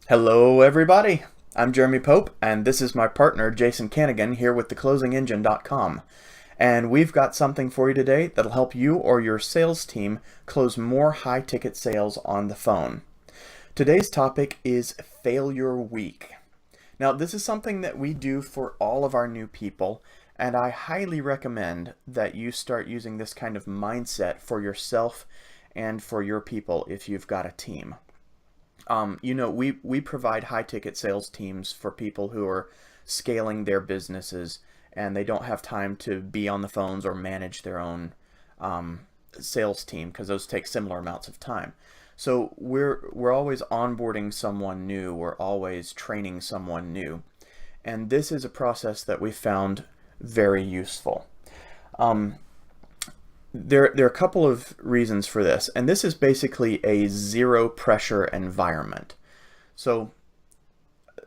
Hello, everybody. I'm Jeremy Pope, and this is my partner, Jason Canigan, here with theclosingengine.com. And we've got something for you today that'll help you or your sales team close more high-ticket sales on the phone. Today's topic is Failure Week. Now, this is something that we do for all of our new people, and I highly recommend that you start using this kind of mindset for yourself and for your people if you've got a team. We provide high ticket sales teams for people who are scaling their businesses and they don't have time to be on the phones or manage their own sales team because those take similar amounts of time. So we're always onboarding someone new, we're always training someone new, and this is a process that we found very useful. Um, there are a couple of reasons for this, and this is basically a zero pressure environment. So,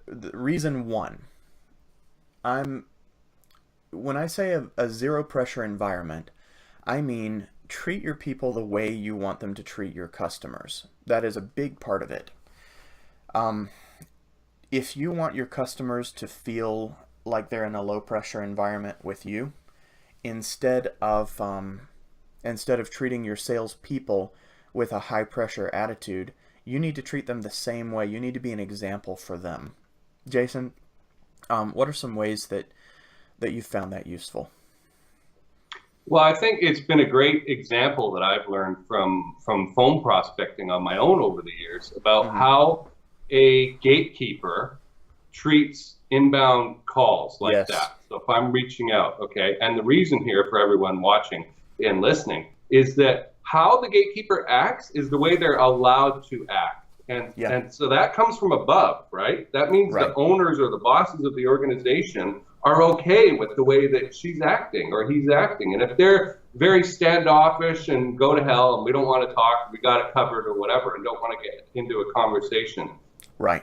reason one, I'm when I say a zero pressure environment, I mean treat your people the way you want them to treat your customers. That is a big part of it. Um, if you want your customers to feel like they're in a low pressure environment with you, instead of treating your salespeople with a high pressure attitude, you need to treat them the same way. You need to be an example for them. Jason, what are some ways that you found that useful? Well, I think it's been a great example that I've learned from phone prospecting on my own over the years about Hmm. how a gatekeeper treats inbound calls like Yes. that. So if I'm reaching out, okay, and the reason here for everyone watching and listening is that how the gatekeeper acts is the way they're allowed to act. And Yeah. and so that comes from above, right? That means the Right. owners or the bosses of the organization are okay with the way that she's acting or he's acting. And if they're very standoffish and go to hell and we don't want to talk, we got it covered or whatever, and don't want to get into a conversation, Right.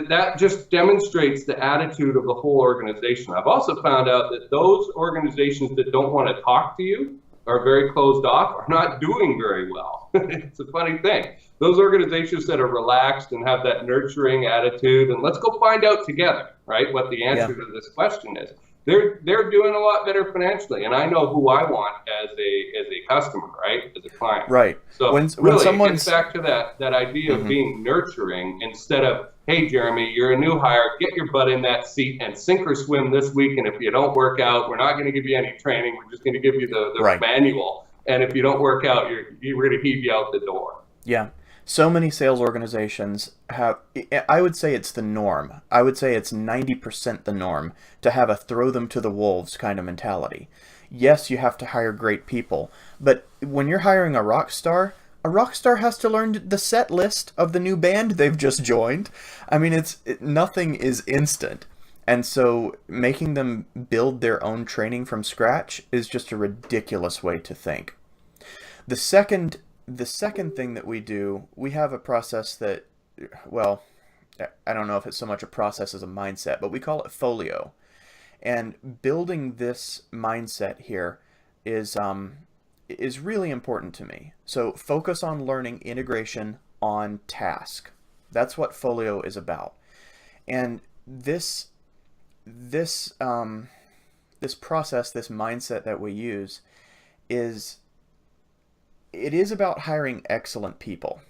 that just demonstrates the attitude of the whole organization. I've also found out that those organizations that don't want to talk to you, are very closed off, are not doing very well. It's a funny thing. Those organizations that are relaxed and have that nurturing attitude, and let's go find out together, right, what the Yeah. answer to this question is. They're doing a lot better financially, and I know who I want as a customer, right, as a client. Right. So When really, it gets someone's back to that idea of Mhm. being nurturing instead of, hey, Jeremy, you're a new hire, get your butt in that seat and sink or swim this week. And if you don't work out, we're not going to give you any training. We're just going to give you the Right. manual. And if you don't work out, we're going to heave you out the door. Yeah. So many sales organizations have, I would say it's the norm. I would say it's 90% the norm to have a throw them to the wolves kind of mentality. Yes, you have to hire great people, but when you're hiring a rock star has to learn the set list of the new band they've just joined. I mean, nothing is instant. And so making them build their own training from scratch is just a ridiculous way to think. The second the second thing that we do, we have a process that, well, I don't know if it's so much a process as a mindset, but we call it folio. And building this mindset here is is really important to me. So focus on learning integration on task. That's what folio is about. And this this process, this mindset that we use is it is about hiring excellent people.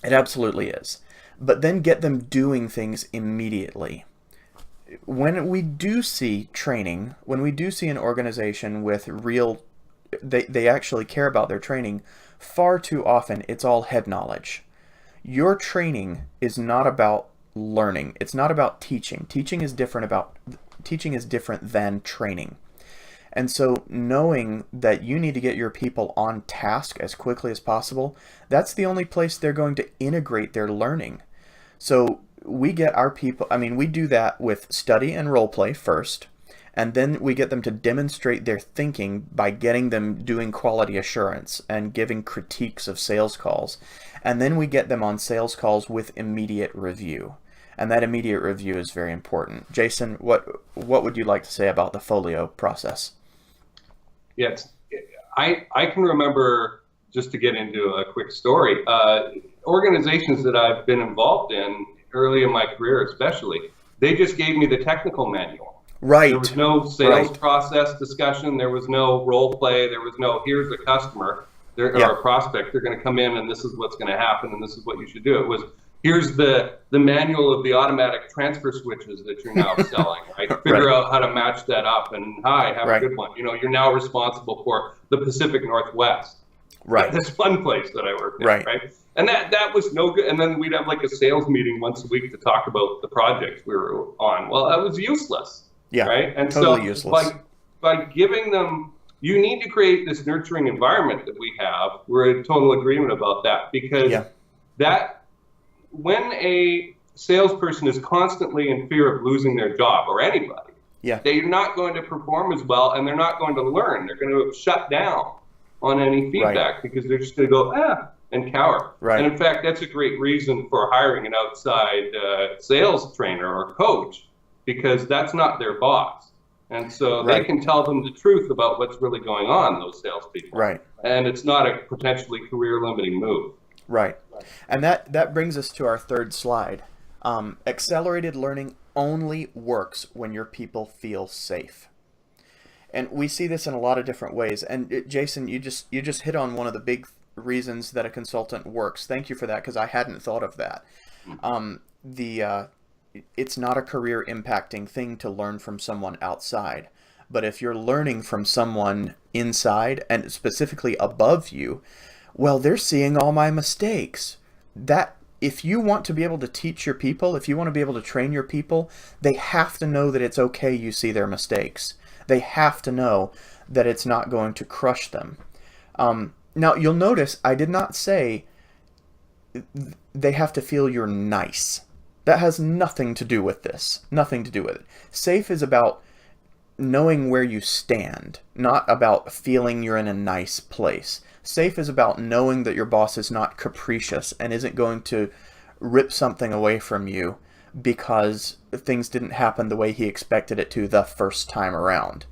It absolutely is. But then get them doing things immediately. When we do see training, when we do see an organization with real, they actually care about their training, far too often it's all head knowledge. Your training is not about learning. It's not about teaching. Teaching is different than training. And so knowing that you need to get your people on task as quickly as possible, that's the only place they're going to integrate their learning. So we get our people, I mean, we do that with study and role play first, and then we get them to demonstrate their thinking by getting them doing quality assurance and giving critiques of sales calls. And then we get them on sales calls with immediate review. And that immediate review is very important. Jason, what would you like to say about the folio process? Yes, I can remember, just to get into a quick story, organizations that I've been involved in early in my career especially, they just gave me the technical manual. Right. There was no sales process discussion. There was no role play. There was no, here's a customer or a prospect. They're going to come in and this is what's going to happen and this is what you should do. It was, here's the manual of the automatic transfer switches that you're now selling, right? Figure out how to match that up and have a good one. You know, you're now responsible for the Pacific Northwest. Right. This one place that I worked in, right? And that was no good. And then we'd have like a sales meeting once a week to talk about the projects we were on. Well, that was useless. Yeah. Right. And totally so useless. by giving them, you need to create this nurturing environment that we have. We're in total agreement about that, because that when a salesperson is constantly in fear of losing their job, or anybody, they're not going to perform as well, and they're not going to learn. They're going to shut down on any feedback because they're just going to go, and cower. And in fact, that's a great reason for hiring an outside sales trainer or coach, because that's not their boss. And so they can tell them the truth about what's really going on, those salespeople. And it's not a potentially career-limiting move. And that brings us to our third slide. Accelerated learning only works when your people feel safe. And we see this in a lot of different ways. And Jason, you just hit on one of the big reasons that a consultant works. Thank you for that, because I hadn't thought of that. It's not a career impacting thing to learn from someone outside. But if you're learning from someone inside, and specifically above you, well, they're seeing all my mistakes. That if you want to be able to teach your people, if you want to be able to train your people, they have to know that it's okay you see their mistakes. They have to know that it's not going to crush them. Now, you'll notice I did not say they have to feel you're nice. That has nothing to do with this. Nothing to do with it. Safe is about knowing where you stand, not about feeling you're in a nice place. Safe is about knowing that your boss is not capricious and isn't going to rip something away from you because things didn't happen the way he expected it to the first time around.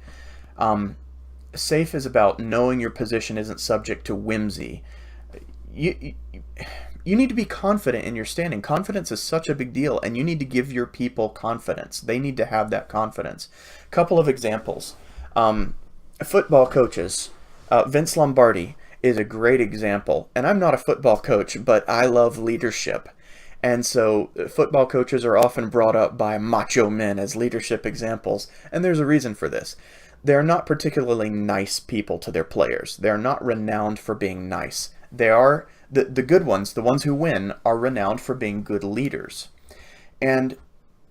Safe is about knowing your position isn't subject to whimsy. You need to be confident in your standing. Confidence is such a big deal, and you need to give your people confidence. They need to have that confidence. Couple of examples. Football coaches. Vince Lombardi is a great example. And I'm not a football coach, but I love leadership. And so football coaches are often brought up by macho men as leadership examples. And there's a reason for this. They're not particularly nice people to their players. They're not renowned for being nice. They are, the good ones, the ones who win, are renowned for being good leaders. And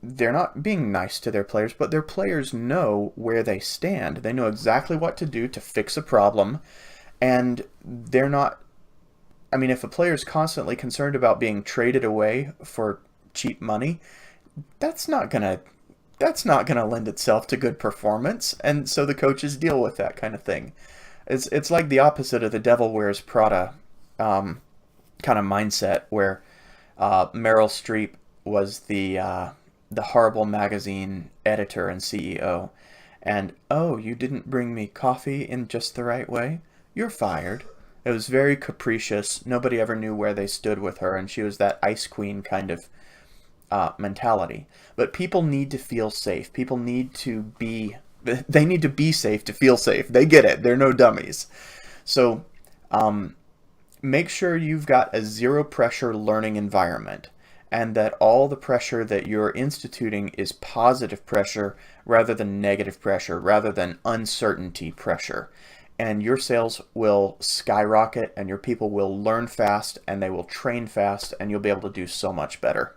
they're not being nice to their players, but their players know where they stand. They know exactly what to do to fix a problem. And they're not, I mean, if a player is constantly concerned about being traded away for cheap money, that's not going to lend itself to good performance. And so the coaches deal with that kind of thing. It's like the opposite of the Devil Wears Prada kind of mindset, where Meryl Streep was the horrible magazine editor and CEO. And, oh, you didn't bring me coffee in just the right way? You're fired. It was very capricious. Nobody ever knew where they stood with her, and she was that ice queen kind of mentality. But people need to feel safe. People need to be, they need to be safe to feel safe. They get it. They're no dummies. So make sure you've got a zero pressure learning environment, and that all the pressure that you're instituting is positive pressure rather than negative pressure, rather than uncertainty pressure. And your sales will skyrocket, and your people will learn fast, and they will train fast, and you'll be able to do so much better.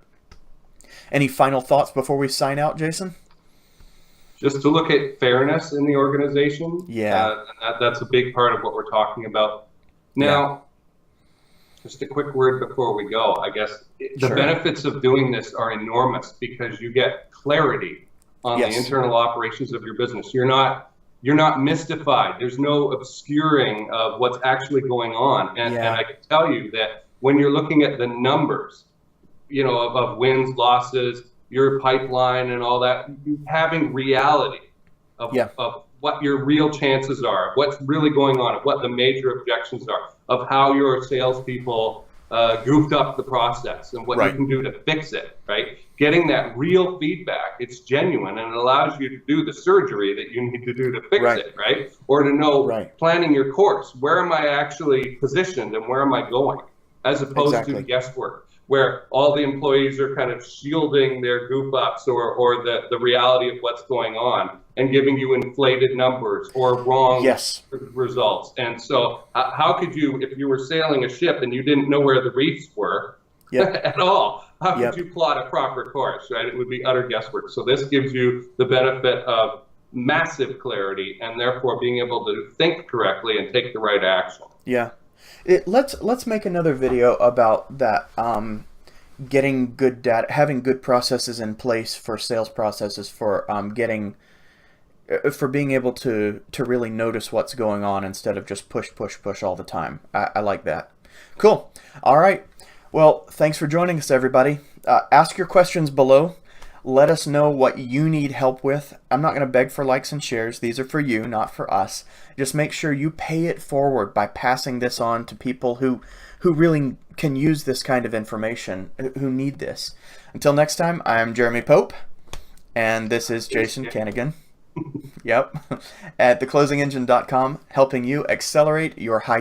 Any final thoughts before we sign out, Jason? Just to look at fairness in the organization. That's a big part of what we're talking about. Now, just a quick word before we go. I guess the benefits of doing this are enormous, because you get clarity on the internal operations of your business. You're not mystified. There's no obscuring of what's actually going on. And I can tell you that when you're looking at the numbers, you know, of wins, losses, your pipeline and all that, having reality of what your real chances are, what's really going on, of what the major objections are, of how your salespeople goofed up the process and what you Right. can do to fix it, right? Getting that real feedback, it's genuine and it allows you to do the surgery that you need to do to fix Right. it, right? Or to know Right. planning your course, where am I actually positioned and where am I going, as opposed to Exactly. guesswork, where all the employees are kind of shielding their goof ups or the reality of what's going on and giving you inflated numbers or wrong Yes. results. And so how could you, if you were sailing a ship and you didn't know where the reefs were Yep. at all, how Yep. could you plot a proper course, right? It would be utter guesswork. So this gives you the benefit of massive clarity and therefore being able to think correctly and take the right action. Yeah. Let's make another video about that. Getting good data, having good processes in place for sales processes for for being able to really notice what's going on instead of just push all the time. I like that. Cool. All right. Well, thanks for joining us, everybody. Ask your questions below. Let us know what you need help with. I'm not going to beg for likes and shares. These are for you, not for us. Just make sure you pay it forward by passing this on to people who really can use this kind of information, who need this. Until next time, I'm Jeremy Pope, and this is Jason Canigan. Yep, at theclosingengine.com, helping you accelerate your high